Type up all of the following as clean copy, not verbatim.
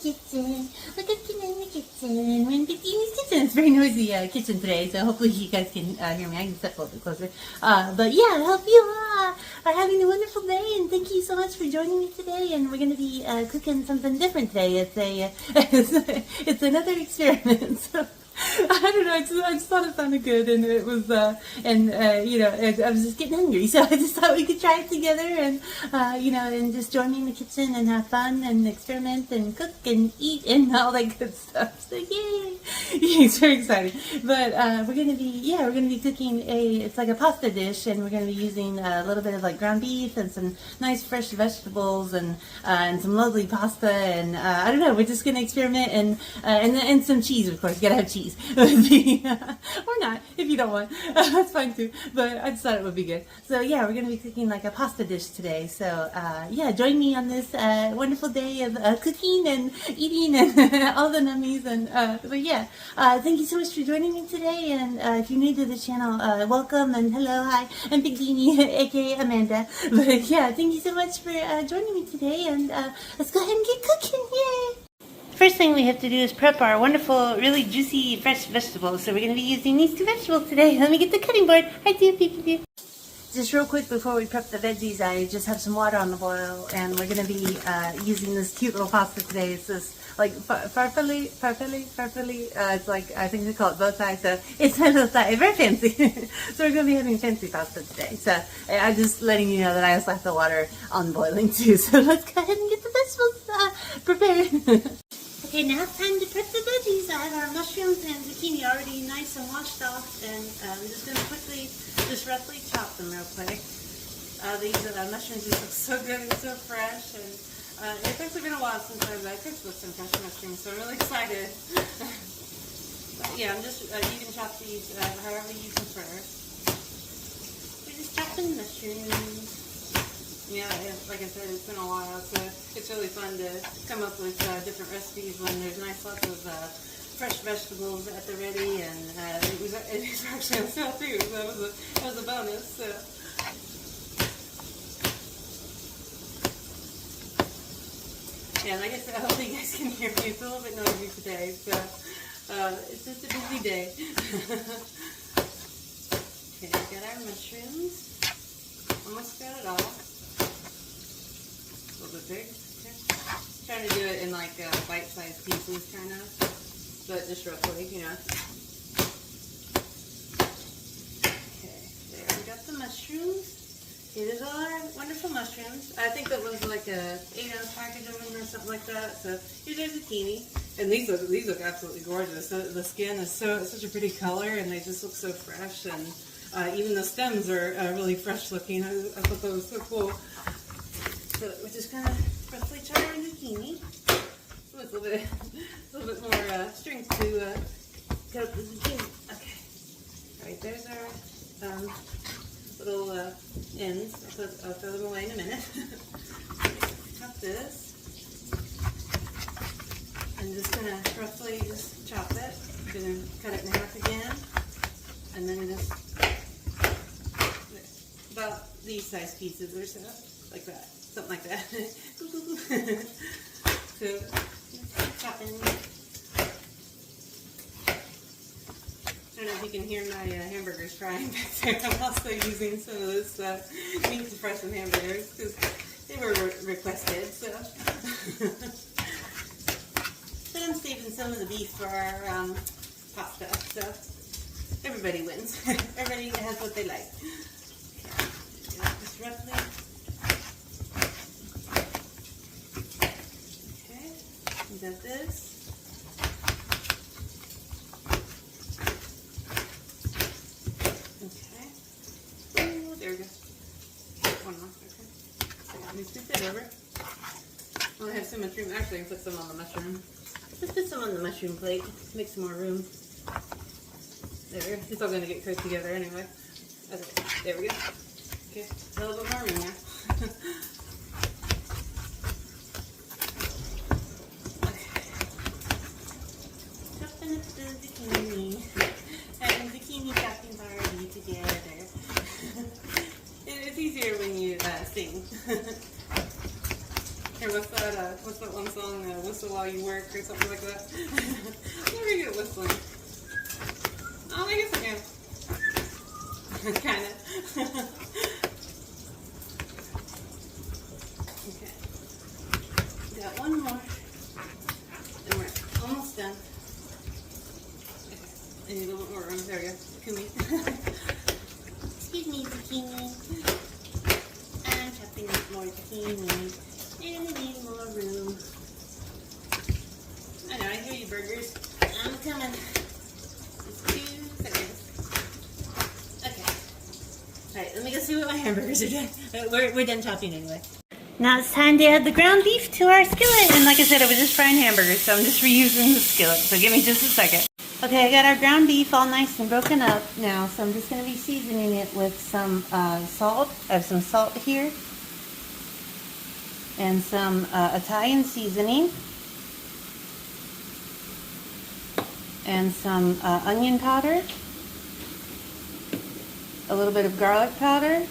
kitchen. We're cooking in the kitchen. We're in Bikini's kitchen. It's a very noisy kitchen today, so hopefully you guys can hear me. I can step a little bit closer. But yeah, I hope you are having a wonderful day, and thank you so much for joining me today. And we're going to be cooking something different today. It's another experiment. So. I don't know. I just thought it sounded good, and it was, I was just getting hungry, so I just thought we could try it together, and and just join me in the kitchen and have fun and experiment and cook and eat and all that good stuff. So yay! It's very exciting. But we're gonna be cooking it's like a pasta dish, and we're gonna be using a little bit of like ground beef and some nice fresh vegetables and some lovely pasta, and I don't know. We're just gonna experiment and some cheese, of course. You gotta have cheese. Or not, if you don't want. That's fine too. But I just thought it would be good. So yeah, we're going to be cooking like a pasta dish today. So join me on this wonderful day of cooking and eating and all the nummies. And thank you so much for joining me today. And if you're new to the channel, welcome and hello, hi. I'm Big Beanie, aka Amanda. But yeah, thank you so much for joining me today. And let's go ahead and get cooking. Yay! First thing we have to do is prep our wonderful, really juicy, fresh vegetables. So we're going to be using these two vegetables today. Let me get the cutting board. Hi, Pew. Just real quick before we prep the veggies, I just have some water on the boil, and we're going to be using this cute little pasta today. It's this like farfalle. It's like, I think they call it bow tie, so it's my little tie. Very fancy. So we're going to be having fancy pasta today. So I'm just letting you know that I also have the water on boiling too. So let's go ahead and get the vegetables prepared. Okay, now it's time to prep the veggies. I have our mushrooms and zucchini already nice and washed off, and I'm just going to quickly, just roughly chop them real quick. These mushrooms just look so good and so fresh, and it's actually been a while since I've cooked with some fresh mushrooms, so I'm really excited. But yeah, I'm just, you can chop these however you prefer. We're just chopping mushrooms. Yeah, like I said, it's been a while, so it's really fun to come up with different recipes when there's lots of fresh vegetables at the ready, and it was actually on sale too, so it was a bonus. So. Yeah, like I said, hopefully you guys can hear me. It's a little bit noisy today, so it's just a busy day. Okay, we got our mushrooms. Almost got it all. A little bit big. Okay. Trying to do it in like bite-sized pieces, kind of, but just roughly, you know. Okay, there we got the mushrooms. Here is all our wonderful mushrooms. I think that was like a 8-ounce package of them or something like that. So here's our zucchini, and these look absolutely gorgeous. The skin is such a pretty color, and they just look so fresh, and even the stems are really fresh looking. I thought that was so cool. So we're just gonna roughly chop our zucchini. So it's a little bit more strength to cut up the zucchini. Okay. All right, there's our little ends. I'll throw them away in a minute. Chop this. I'm just gonna roughly just chop it. I'm gonna cut it in half again, and then just about these size pieces or so, like that. Something like that. So, chopping. I don't know if you can hear my hamburgers frying back there. I'm also using some of this meat to fry some hamburgers because they were requested. So, but I'm saving some of the beef for our pasta. So everybody wins. Everybody has what they like. Okay, just roughly. Got this. Okay. Ooh, there we go. One more. Okay. Let me scoop that over. I'll have so much room. Actually, I can put some on the mushroom. Let's put some on the mushroom plate. Make some more room. There. It's all going to get cooked together anyway. Okay. There we go. Okay. A little bit more room now. Zucchini. And zucchini chopping already together. It's easier when you sing. Here, what's that one song, Whistle While You Work or something like that? I'm never good at whistling. Oh, I guess I can. Kinda. Okay. Got one more. And we're almost done. Okay. I need a little bit more room. There we go. Kumi. Excuse me, zucchini. I'm chopping up more zucchini. And I need more room. I know, I hear you, burgers. I'm coming. Just 2 seconds. Okay. Alright, let me go see what my hamburgers are doing. We're done chopping anyway. Now it's time to add the ground beef to our skillet. And like I said, I was just frying hamburgers, so I'm just reusing the skillet. So give me just a second. Okay, I got our ground beef all nice and broken up now, so I'm just going to be seasoning it with some salt. I have some salt here. And some Italian seasoning. And some onion powder. A little bit of garlic powder.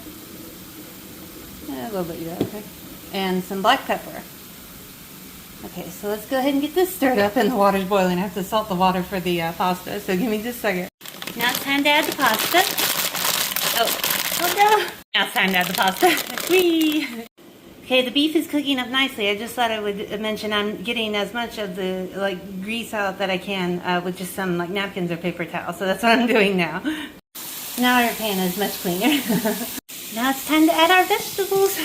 A little bit, yeah, okay. And some black pepper. Okay, so let's go ahead and get this stirred up, and the water's boiling. I have to salt the water for the pasta, so give me just a second. Now it's time to add the pasta. Oh no! Now it's time to add the pasta. Whee! Okay, the beef is cooking up nicely. I just thought I would mention I'm getting as much of the grease out that I can with just some napkins or paper towels. So that's what I'm doing now. Now our pan is much cleaner. Now it's time to add our vegetables.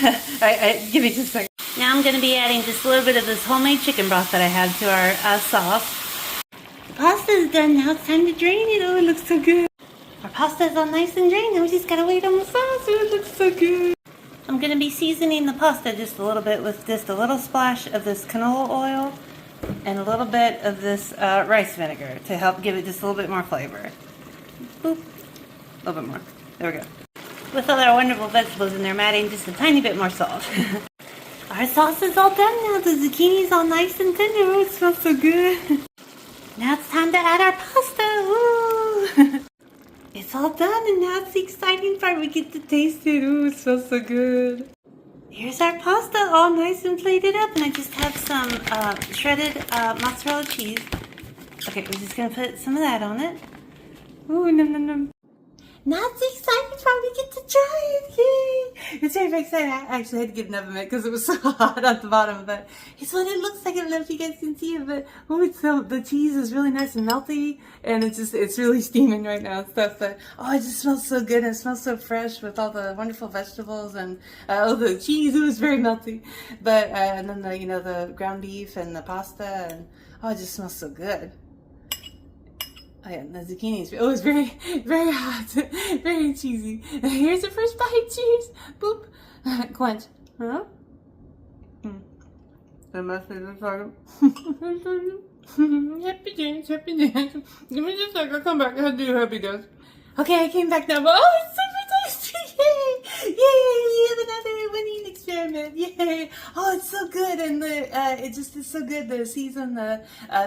Give me just a second. Now I'm going to be adding just a little bit of this homemade chicken broth that I had to our sauce. The pasta is done. Now it's time to drain it. Oh, it looks so good. Our pasta is all nice and drained. Now we just got to wait on the sauce. Oh, it looks so good. I'm going to be seasoning the pasta just a little bit with just a little splash of this canola oil and a little bit of this rice vinegar to help give it just a little bit more flavor. Boop. A little bit more. There we go. With all our wonderful vegetables in there, I'm adding just a tiny bit more salt. Our sauce is all done now. The zucchini's all nice and tender. Oh, it smells so good. Now it's time to add our pasta. Woo! It's all done, and now it's the exciting part. We get to taste it. Ooh, it smells so good. Here's our pasta, all nice and plated up, and I just have some shredded mozzarella cheese. Okay, we're just gonna put some of that on it. Ooh, num num num. Now it's the exciting part. We get to try it. Yay! It's very exciting. I actually had to get an oven mitt because it was so hot at the bottom, but it's what it looks like. I don't know if you guys can see it, but oh, it's so, the cheese is really nice and melty, and it's really steaming right now and stuff. But oh, it just smells so good, and it smells so fresh with all the wonderful vegetables and the cheese. It was very melty, but and then the ground beef and the pasta, and oh, it just smells so good. Oh yeah, the zucchini is, it's very hot, very cheesy. Here's the first bite, cheers, boop, quench, huh? That must be the target. Happy dance, give me just a second, I'll come back, I'll do happy dance. Okay, I came back now, but oh, it's super tasty, yay, we have another winning experiment, yay. Oh, it's so good, and it just is so good to season the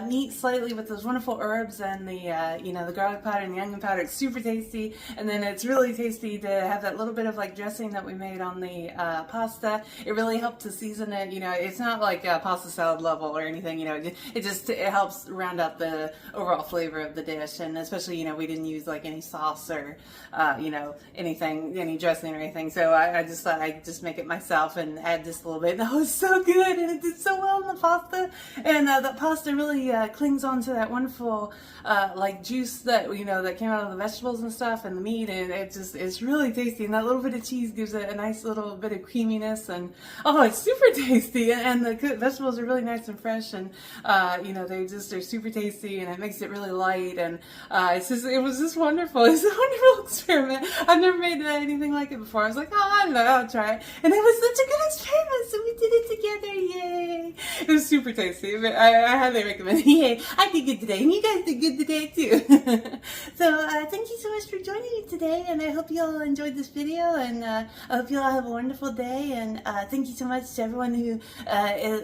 meat slightly with those wonderful herbs and the garlic powder and the onion powder. It's super tasty, and then it's really tasty to have that little bit of dressing that we made on the pasta. It really helped to season it. It's not like pasta salad level or anything. It helps round out the overall flavor of the dish, and especially we didn't use any sauce or anything, any dressing or anything. So I just thought I'd just make it myself and add just a little bit. That was so good, and it did so well in the pasta. And the pasta really clings onto that wonderful juice that that came out of the vegetables and stuff and the meat, and it's really tasty. And that little bit of cheese gives it a nice little bit of creaminess, and oh, it's super tasty. And the vegetables are really nice and fresh, and they're super tasty, and it makes it really light. And it was just wonderful. It's a wonderful experiment. I've never made anything like it before. I was like, oh, I don't know, I'll try it. And it was such a good experiment, so we did it together, yay! It was super tasty. I highly recommend it. Yay! I did good today, and you guys did good today too. So thank you so much for joining me today, and I hope you all enjoyed this video, and I hope you all have a wonderful day. And thank you so much to everyone who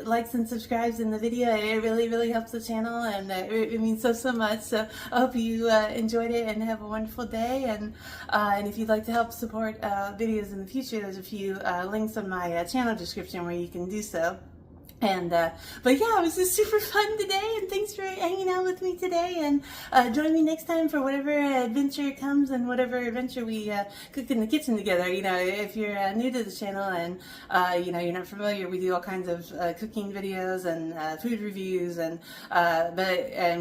likes and subscribes in the video. It really helps the channel, and it means so much. So I hope you enjoyed it and have a wonderful day. And if you'd like to help support videos in the future, there's a few links on my channel description where you can do so. And but yeah, it was just super fun today, and thanks for hanging out with me today. And join me next time for whatever adventure comes and whatever adventure we cook in the kitchen together. You know, if you're new to the channel and you know, you're not familiar, we do all kinds of cooking videos and food reviews, and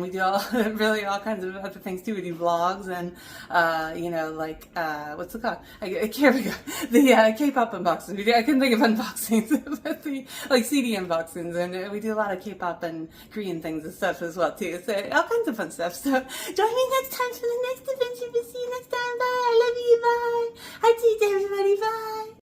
we do all really all kinds of other things too. We do vlogs and you know, like what's it called? Here we go. The K-pop unboxing. I couldn't think of unboxings, but the like CD unboxings. And we do a lot of K-pop and Korean things and stuff as well too. So all kinds of fun stuff. So join me next time for the next adventure. We'll see you next time. Bye. I love you. Bye. Heart to everybody. Bye.